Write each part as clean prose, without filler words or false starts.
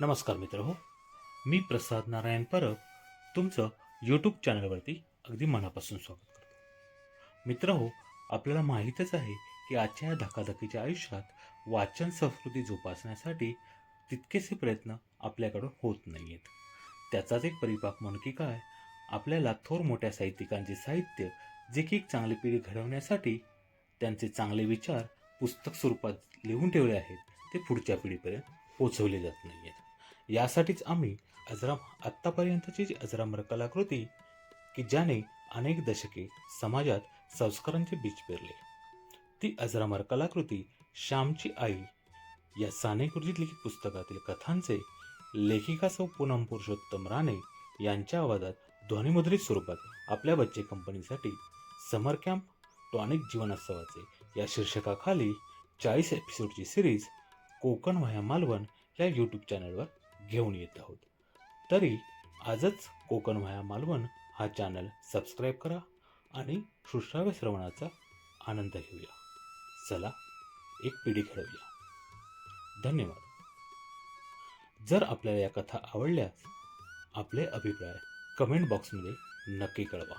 नमस्कार मित्रहो, मी प्रसाद नारायण परब तुमचं यूट्यूब चॅनलवरती अगदी मनापासून स्वागत करतो. मित्रहो, आपल्याला माहीतच आहे की आजच्या या धकाधकीच्या आयुष्यात वाचन संस्कृती जोपासण्यासाठी तितकेसे प्रयत्न आपल्याकडून होत नाही आहेत. त्याचाच एक परिपाक म्हणून की काय, आपल्याला थोर मोठ्या साहित्यिकांचे साहित्य जे की एक चांगली पिढी घडवण्यासाठी त्यांचे चांगले विचार पुस्तक स्वरूपात लिहून ठेवले आहेत, ते पुढच्या पिढीपर्यंत पोचवले जात नाही आहेत. यासाठीच आम्ही आत्तापर्यंतची जी अजरामर कलाकृती की ज्याने अनेक दशके समाजात संस्कारांचे बीज पेरले, ती अजरामर कलाकृती श्यामची आई या साने गुरुजीत लिखित पुस्तकातील कथांचे लेखिका सौ पूनम पुरुषोत्तम राणे यांच्या आवाजात ध्वनिमुद्रित स्वरूपात आपल्या बच्चे कंपनीसाठी समर कॅम्प टॉनिक जीवनोत्सवाचे या शीर्षकाखाली 40 एपिसोडची सिरीज कोकण व्हाया मालवण या यूट्यूब चॅनलवर घेऊन येत आहोत. तरी आजच कोकण व्हाया मालवण हा चॅनल सबस्क्राईब करा आणि श्रुश्राव्य श्रवणाचा आनंद घेऊया. चला एक पिढी घडवूया. धन्यवाद. जर आपल्याला या कथा आवडल्यास आपले अभिप्राय कमेंट बॉक्समध्ये नक्की कळवा.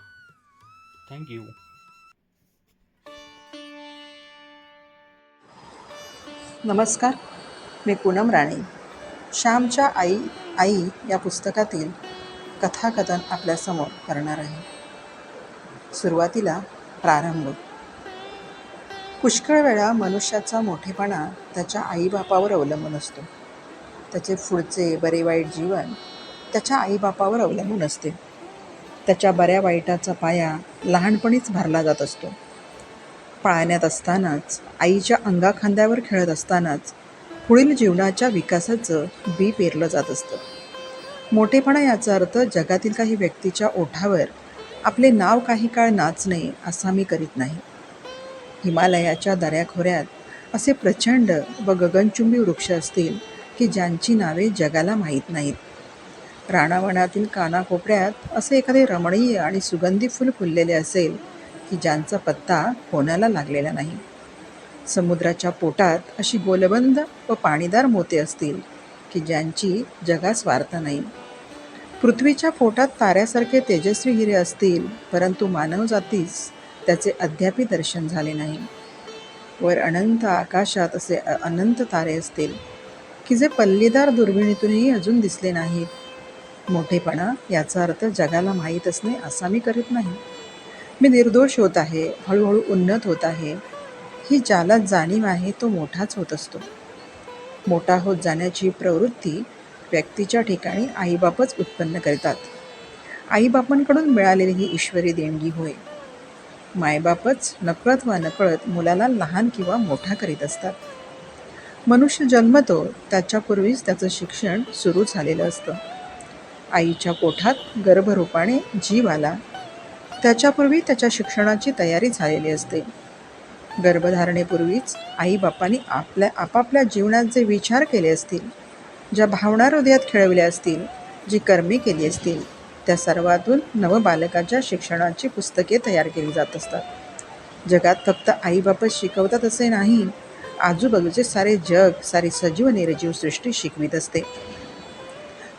थँक्यू. नमस्कार, मी पूनम राणे. श्यामच्या आई आई या पुस्तकातील कथाकथन आपल्यासमोर करणार आहे. सुरुवातीला प्रारंभ. पुष्कळ वेळा मनुष्याचा मोठेपणा त्याच्या आईबापावर अवलंबून असतो. त्याचे पुढचे बरे वाईट जीवन त्याच्या आईबापावर अवलंबून असते. त्याच्या बऱ्या वाईटाचा पाया लहानपणीच भरला जात असतो. पाळण्यात असतानाच, आईच्या अंगाखांद्यावर खेळत असतानाच पुढील जीवनाच्या विकासाचं बी पेरलं जात असतं. मोठेपणा याचा अर्थ जगातील काही व्यक्तीच्या ओठावर आपले नाव काही काळ नाचणे असा मी करीत नाही. हिमालयाच्या दऱ्याखोऱ्यात असे प्रचंड व गगनचुंबी वृक्ष असतील की ज्यांची नावे जगाला माहीत नाहीत. रानावनातील कानाकोपऱ्यात असे एखादे रमणीय आणि सुगंधी फुल फुललेले असेल की ज्यांचा पत्ता कोणाला लागलेला नाही. समुद्राच्या पोटात अशी गोलबंद व पाणीदार मोती असतील की ज्यांची जगास वार्ता नाही. पृथ्वीच्या पोटात ताऱ्यासारखे तेजस्वी हिरे असतील, परंतु मानवजातीस त्याचे अद्यापी दर्शन झाले नाही. वर अनंत आकाशात असे अनंत तारे असतील की जे पल्लीदार दुर्बिणीतूनही अजून दिसले नाहीत. मोठेपणा याचा अर्थ जगाला माहीत असणे असा मी करीत नाही. मी निर्दोष होत आहे, हळूहळू उन्नत होत आहे, ही ज्याला जाणीव आहे तो मोठाच होत असतो. मोठा होत जाण्याची प्रवृत्ती व्यक्तीच्या ठिकाणी आईबापच उत्पन्न करतात. आईबापांकडून मिळालेली ही ईश्वरी देणगी होय. मायबापच नकळत वा नकळत मुलाला लहान किंवा मोठा करीत असतात. मनुष्य जन्मतो त्याच्यापूर्वीच त्याचं शिक्षण सुरू झालेलं असतं. आईच्या पोटात गर्भरूपाने जीव आला त्याच्यापूर्वी त्याच्या शिक्षणाची तयारी झालेली असते. गर्भधारणेपूर्वीच आईबापांनी आपापल्या जीवनात जे विचार केले असतील, ज्या भावना हृदयात खेळवल्या असतील, जी कर्मे केली असतील, त्या सर्वातून नवबालकाच्या शिक्षणाची पुस्तके तयार केली जात असतात. जगात फक्त आईबापच शिकवतात असे नाही, आजूबाजूचे सारे जग, सारी सजीव निर्जीव सृष्टी शिकवित असते.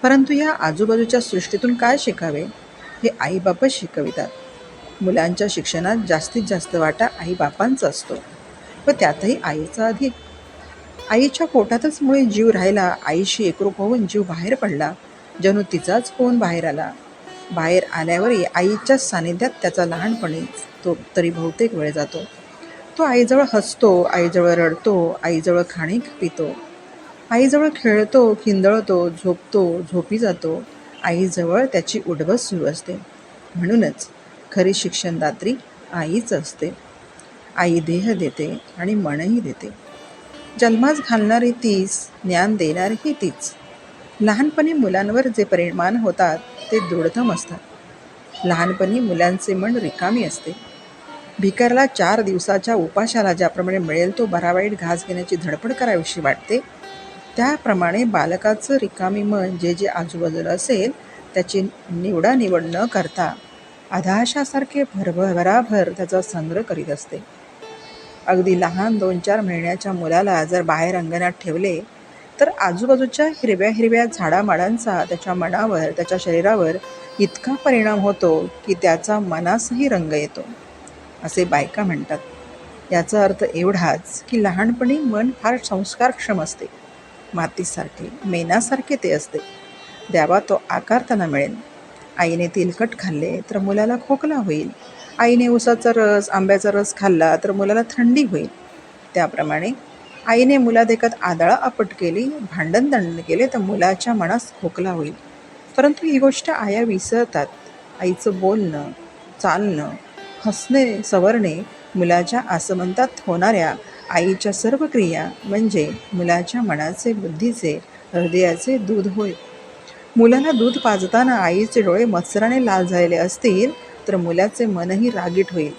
परंतु या आजूबाजूच्या सृष्टीतून काय शिकावे हे आईबापच शिकवितात. मुलांच्या शिक्षणात जास्तीत जास्त वाटा आईबापांचा असतो व त्यातही आईचा अधिक. आईच्या पोटातच मुळे जीव राहिला, आईशी एकरूप होऊन जीव बाहेर पडला, जणू तिचाच होऊन बाहेर आला. बाहेर आल्यावरही आईच्याच सानिध्यात त्याचा लहानपणीच तो तरी बहुतेक वेळ जातो. तो आईजवळ हसतो, आईजवळ रडतो, आईजवळ खाणे पितो, आईजवळ खेळतो, खिंदळतो, झोपतो, झोपी जातो. आईजवळ त्याची उठबस सुरू असते. म्हणूनच खरी शिक्षणदात्री आईच असते. आई देह देते आणि मनही देते. जन्मास घालणारी तीच, ज्ञान देणारीही तीच. लहानपणी मुलांवर जे परिणाम होतात ते दृढतम असतात. लहानपणी मुलांचे मन रिकामी असते. भिकाऱ्याला 4 दिवसाच्या उपाशाला ज्याप्रमाणे मिळेल तो बरा वाईट घास घेण्याची धडपड करावीशी वाटते, त्याप्रमाणे बालकाचं रिकामी मन जे आजूबाजूला असेल त्याची निवडानिवड न करता अधाशासारखे भराभर त्याचा संग्रह करीत असते. अगदी लहान 2-4 महिन्याच्या मुलाला जर बाहेर अंगणात ठेवले तर आजूबाजूच्या हिरव्या हिरव्या झाडामाडांचा त्याच्या मनावर, त्याच्या शरीरावर इतका परिणाम होतो की त्याचा मनासही रंग येतो, असे बायका म्हणतात. याचा अर्थ एवढाच की लहानपणी मन फार संस्कारक्षम असते. मातीसारखे, मेणासारखे ते असते. द्यावा तो आकार त्यांना मिळेल. आईने तेलकट खाल्ले तर मुलाला खोकला होईल. आईने उसाचा रस, आंब्याचा रस खाल्ला तर मुलाला थंडी होईल. त्याप्रमाणे आईने मुलादेखत आदळा आपट केली, भांडण केले तर मुलाच्या मनास खोकला होईल. परंतु ही गोष्ट आया विसरतात. आईचं बोलणं, चालणं, हसणे, सवरणे, मुलाच्या आसमंतात होणाऱ्या आईच्या सर्व क्रिया म्हणजे मुलाच्या मनाचे, बुद्धीचे, हृदयाचे दूध होय. मुलाला दूध पाजताना आईचे डोळे मत्सराने लाल झालेले असतील तर मुलाचे मनही रागीट होईल.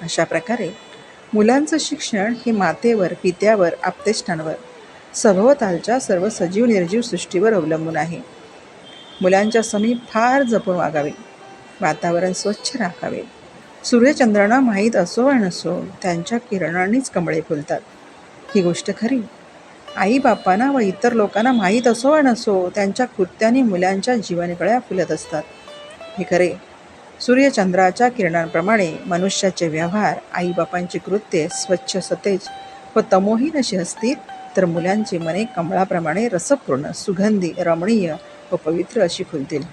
अशा प्रकारे मुलांचं शिक्षण हे मातेवर, पित्यावर, आप्तेष्टांवर, सभोवतालच्या सर्व सजीव निर्जीव सृष्टीवर अवलंबून आहे. मुलांच्या समीप फार जपून वागावे. वातावरण स्वच्छ राखावे. सूर्यचंद्रांना माहीत असो वा नसो, त्यांच्या किरणांनीच कमळे फुलतात. ही गोष्ट खरी. आईबापांना व इतर लोकांना माहीत असो वा नसो, त्यांच्या कृत्याने मुलांच्या जीवनकळ्या फुलत असतात. हे खरे. सूर्यचंद्राच्या किरणांप्रमाणे मनुष्याचे व्यवहार, आईबापांची कृत्ये स्वच्छ, सतेज व तमोहीन अशी असतील तर मुलांची मने कमळाप्रमाणे रसपूर्ण, सुगंधी, रमणीय व पवित्र अशी फुलतील.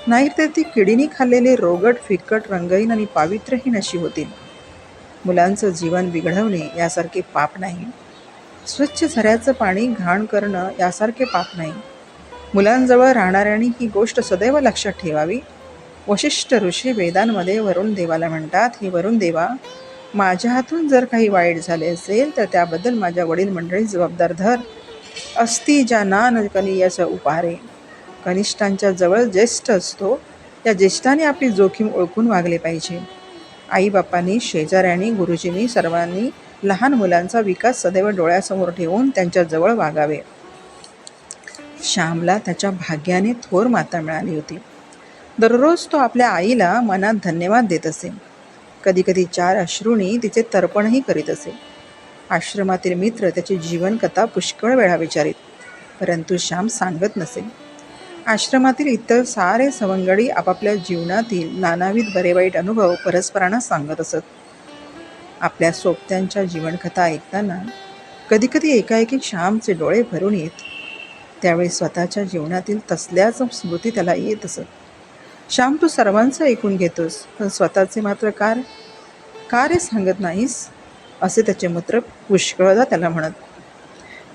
नाहीतर ती किडीने खाल्लेली रोगट, फिकट, रंगहीन आणि पावित्र्यहीन अशी होतील. मुलांचं जीवन बिघडवणे यासारखे पाप नाही. स्वच्छ झऱ्याचं पाणी घाण करणं यासारखे पाप नाही. मुलांजवळ राहणाऱ्यांनी ही गोष्ट सदैव लक्षात ठेवावी. वशिष्ठ ऋषी वेदांमध्ये वरुण देवाला म्हणतात, हे वरुण देवा, माझ्या हातून जर काही वाईट झाले असेल तर त्याबद्दल माझ्या वडील मंडळी जबाबदार धर. अस्ति जानान कनियस उपारे. कनिष्ठांच्या जवळ ज्येष्ठ असतो. या ज्येष्ठाने आपली जोखीम ओळखून वागले पाहिजे. आईबापांनी, शेजाऱ्यांनी, गुरुजींनी सर्वांनी लहान मुलांचा विकास सदैव डोळ्यासमोर ठेवून त्यांच्याजवळ वागावे. श्यामला त्याच्या भाग्याने थोर माता मिळाली होती. दररोज तो आपल्या आईला मनात धन्यवाद देत असे. कधीकधी 4 अश्रूंनी तिचे तर्पणही करीत असे. आश्रमातील मित्र त्याची जीवनकथा पुष्कळ वेळा विचारित, परंतु श्याम सांगत नसे. आश्रमातील इतर सारे सवंगडी आपापल्या जीवनातील नानाविध बरेवाईट अनुभव परस्परांना सांगत असत. आपल्या सोबत्यांच्या जीवनकथा ऐकताना कधीकधी एकाएकी श्यामचे डोळे भरून येत. त्यावेळी स्वतःच्या जीवनातील तसल्याच स्मृती त्याला येत असत. श्याम, तू सर्वांचं ऐकून घेतोस, पण स्वतःचे मात्र का रे सांगत नाहीस, असे त्याचे मित्र पुष्कळदा त्याला म्हणत.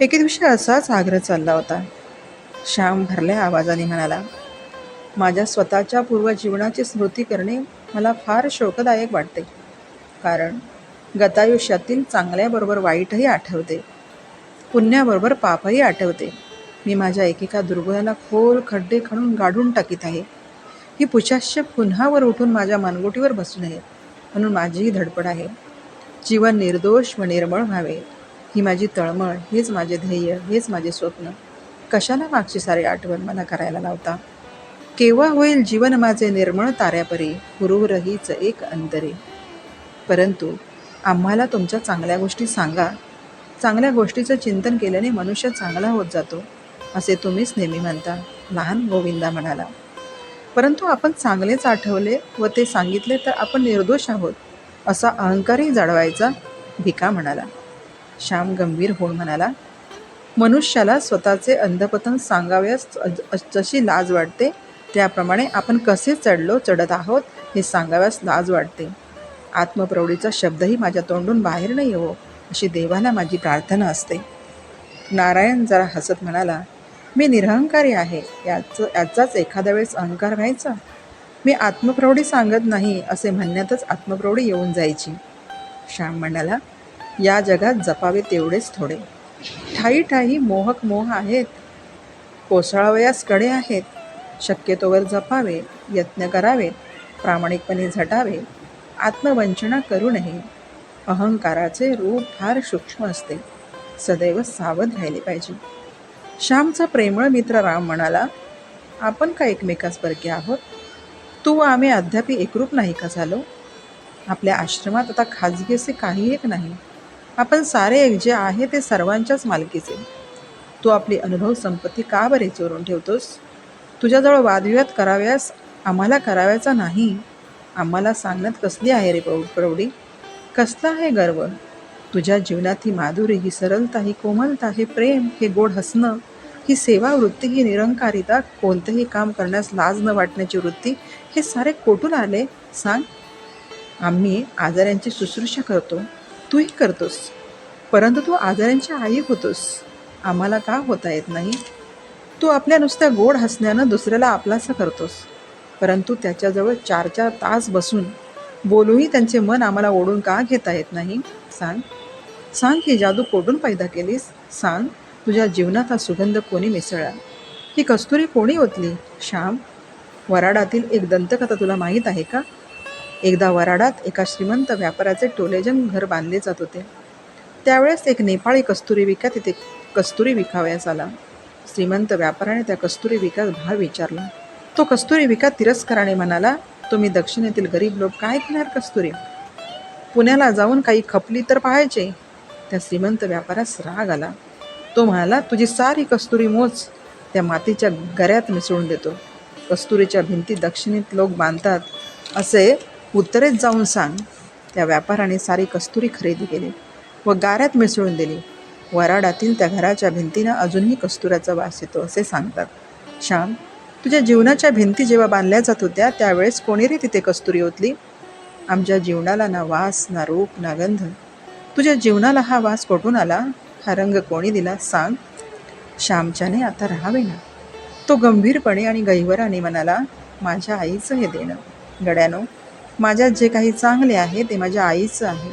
एके दिवशी असाच आग्रह चालला होता. श्याम भरल्या आवाजाने म्हणाला, माझ्या स्वतःच्या पूर्वजीवनाची स्मृती करणे मला फार शोकदायक वाटते. कारण गतायुष्यातील चांगल्याबरोबर वाईटही आठवते, पुण्याबरोबर पापही आठवते. मी माझ्या एकेका दुर्गुणाला खोल खड्डे खणून गाडून टाकीत आहे. ही पुच्छाष्य पुन्हा वर उठून माझ्या मानगुटीवर बसू नये म्हणून माझीही धडपड आहे. जीवन निर्दोष व निर्मळ व्हावे ही माझी तळमळ, हेच माझे ध्येय, हेच माझे स्वप्न. कशाला मागची सारी आठवण मला करायला लावता. केव्हा होईल जीवन माझे निर्मळ ताऱ्यापरी, हुरूरहीच एक अंतरे. परंतु आम्हाला तुमच्या चांगल्या गोष्टी सांगा. चांगल्या गोष्टीचं चिंतन केल्याने मनुष्य चांगला होत जातो, असे तुम्हीच नेहमी म्हणता, लहान गोविंदा म्हणाला. परंतु आपण चांगलेच आठवले व ते सांगितले तर आपण निर्दोष आहोत, असा अहंकारही जाळवायचा, भिका म्हणाला. श्याम गंभीर होऊन म्हणाला, मनुष्याला स्वतःचे अंधपतन सांगाव्यास जशी लाज वाटते, त्याप्रमाणे आपण कसे चढत आहोत हे सांगाव्यास लाज वाटते. आत्मप्रौढीचा शब्दही माझ्या तोंडून बाहेर न येवो, अशी देवाला माझी प्रार्थना असते. नारायण जरा हसत म्हणाला, मी निरहंकारी आहे, याचाच एखाद्या वेळेस अहंकार व्हायचा. मी आत्मप्रौढी सांगत नाही असे म्हणण्यातच आत्मप्रौढी येऊन जायची. श्याम म्हणाला, या जगात जपावे तेवढेच थोडे. ठाई ठाई मोहक मोह आहेत, कोसळावयास कडे आहेत. शक्यतोवर जपावे, यत्न करावेत, प्रामाणिकपणे झटावे, आत्मवंचना करू नये. अहंकाराचे रूप फार सूक्ष्म असते, सदैव सावध राहिले पाहिजे. श्यामचा प्रेमळ मित्र राम म्हणाला, आपण का एकमेकास परके आहोत? तू व आम्ही अद्याप एकरूप नाही का झालो? आपल्या आश्रमात आता खाजगी असे काही एक नाही. आपण सारे एक जे आहे ते सर्वांच्याच मालकीचे. तू आपली अनुभव संपत्ती का बरे चोरून ठेवतोस? तुझ्याजवळ वादविवाद कराव्यास आम्हाला करावयाचा नाही. आम्हाला सांगण्यात कसली आहे रे प्रौढी? कसला आहे गर्व? तुझ्या जीवनात ही माधुरी, ही सरलता, ही कोमलता, हे प्रेम, हे गोड हसणं, ही सेवावृत्ती, ही निरंकारिता, कोणतेही काम करण्यास लाज न वाटण्याची वृत्ती, हे सारे कोठून आले सांग? आम्ही आजाऱ्यांची शुश्रूषा करतो, तूही करतोस. परंतु तू आजाऱ्यांची आई होतोस. आम्हाला का होता येत नाही? तू आपल्या नुसत्या गोड हसण्यानं दुसऱ्याला आपलासं करतोस. परंतु त्याच्याजवळ 4-4 तास बसून बोलूनही त्यांचे मन आम्हाला ओढून का घेता येत नाही? सांग. सांग ही जादू कोठून पैदा केलीस? सांग तुझ्या जीवनात हा सुगंध कोणी मिसळला? ही कस्तुरी कोणी ओतली? श्याम, वराडातील एक दंतकथा तुला माहीत आहे का? एकदा वराडात एका श्रीमंत व्यापाऱ्याचे टोलेजन घर बांधले जात होते. त्यावेळेस एक नेपाळी कस्तुरी विका तिथे कस्तुरी विकावयास आला. श्रीमंत व्यापाऱ्याने त्या कस्तुरी विकास भाव विचारला. तो कस्तुरी विका तिरस्काराने म्हणाला, तुम्ही दक्षिणेतील गरीब लोक काय घेणार कस्तुरी? पुण्याला जाऊन काही खपली तर पाहायचे. त्या श्रीमंत व्यापाऱ्यास राग आला. तो म्हणाला, तुझी सारी कस्तुरी मोज, त्या मातीच्या गऱ्यात मिसळून देतो. कस्तुरीच्या भिंती दक्षिणेत लोक बांधतात असे उत्तरेत जाऊन सांग. त्या व्यापाऱ्याने सारी कस्तुरी खरेदी केली व गाऱ्यात मिसळून दिली. वराडातील त्या घराच्या भिंतींना अजूनही कस्तुराचा वास येतो असे सांगतात. श्याम, तुझ्या जीवनाच्या भिंती जेव्हा बांधल्या जात होत्या त्यावेळेस कोणी रे तिथे कस्तुरी ओतली? आमच्या जीवनाला ना वास, ना रूप, ना गंध. तुझ्या जीवनाला हा वास कोठून आला? हा रंग कोणी दिला? सांग. श्यामच्याने आता राहावे ना. तो गंभीरपणे आणि गहिवराने म्हणाला, माझ्या आईचं हे देणं. गड्यानो, माझ्यात जे काही चांगले आहे ते माझ्या आईचं आहे.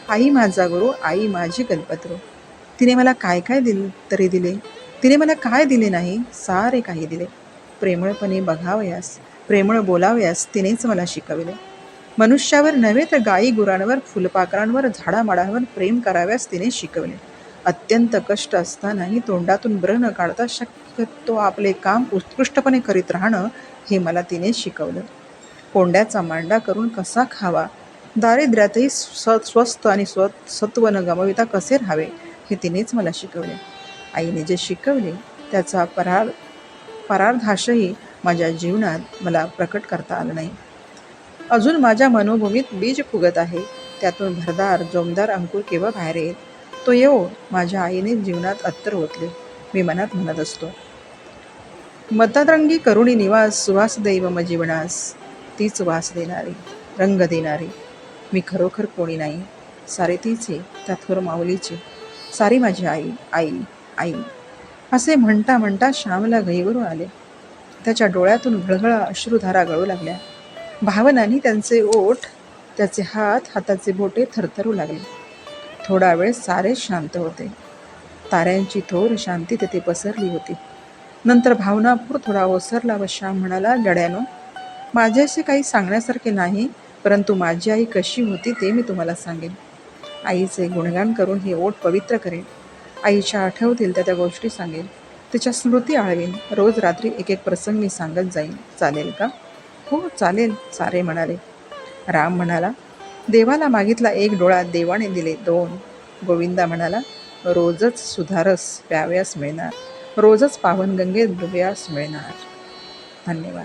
आई माझा गुरु, आई माझी कल्पतरू. तिने मला काय काय तरी दिले. तिने मला काय दिले नाही? सारे काही दिले. प्रेमळपणे बघावयास, प्रेमळ बोलावयास तिनेच मला शिकविले. मनुष्यावर नव्हे तर गायी गुरांवर, फुलपाखरांवर, झाडामाडांवर प्रेम कराव्यास तिने शिकवले. अत्यंत कष्ट असतानाही तोंडातून ब्र न काढता शक्यतो आपले काम उत्कृष्टपणे करीत राहणं हे मला तिने शिकवलं. कोंड्याचा मांडा करून कसा खावा, दारिद्र्यातही स्वस्त आणि सत्व न गमविता कसे राहावे हे तिनेच मला शिकवले. आईने जे शिकवले त्याचा परार्धाशही माझ्या जीवनात मला प्रकट करता आलं नाही. अजून माझ्या मनोभूमीत बीज फुगत आहे. त्यातून भरदार जोमदार अंकुर केव्हा बाहेर येईल? तो येवो. माझ्या आईने जीवनात अत्तर ओतले, मी मनात म्हणत असतो. मतरंगी करुणी निवास, सुवास दैव म जीवनास. तीच वास देणारी, रंग देणारी. मी खरोखर कोणी नाही, सारे तिचे, त्या थोर माऊलीचे. सारी माझी आई, आई, आई. असे म्हणता म्हणता श्यामला गहिवरून आले. त्याच्या डोळ्यातून घळघळ अश्रुधारा गळू लागल्या. भावनांनी त्यांचे ओठ, त्याचे हात, हाताचे बोटे थरथरू लागले. थोडा वेळ सारे शांत होते. ताऱ्यांची थोर शांती तेथे पसरली होती. नंतर भावनापूर थोडा ओसरला व श्याम म्हणाला, गड्यानो, माझ्याशी काही सांगण्यासारखे नाही, परंतु माझी आई कशी होती ते मी तुम्हाला सांगेन. आईचे गुणगान करून हे ओठ पवित्र करेन. आईच्या आठवतील त्या गोष्टी सांगेन. तिच्या स्मृती आळवीन. रोज रात्री एक एक प्रसंग मी सांगत जाईन. चालेल का? हो चालेल, सारे म्हणाले. राम म्हणाला, देवाला मागितला 1 डोळा, देवाने दिले 2. गोविंदा म्हणाला, रोजच सुधारस प्याव्यास मिळणार, रोजच पावनगंगेत डुब्यास मिळणार. धन्यवाद.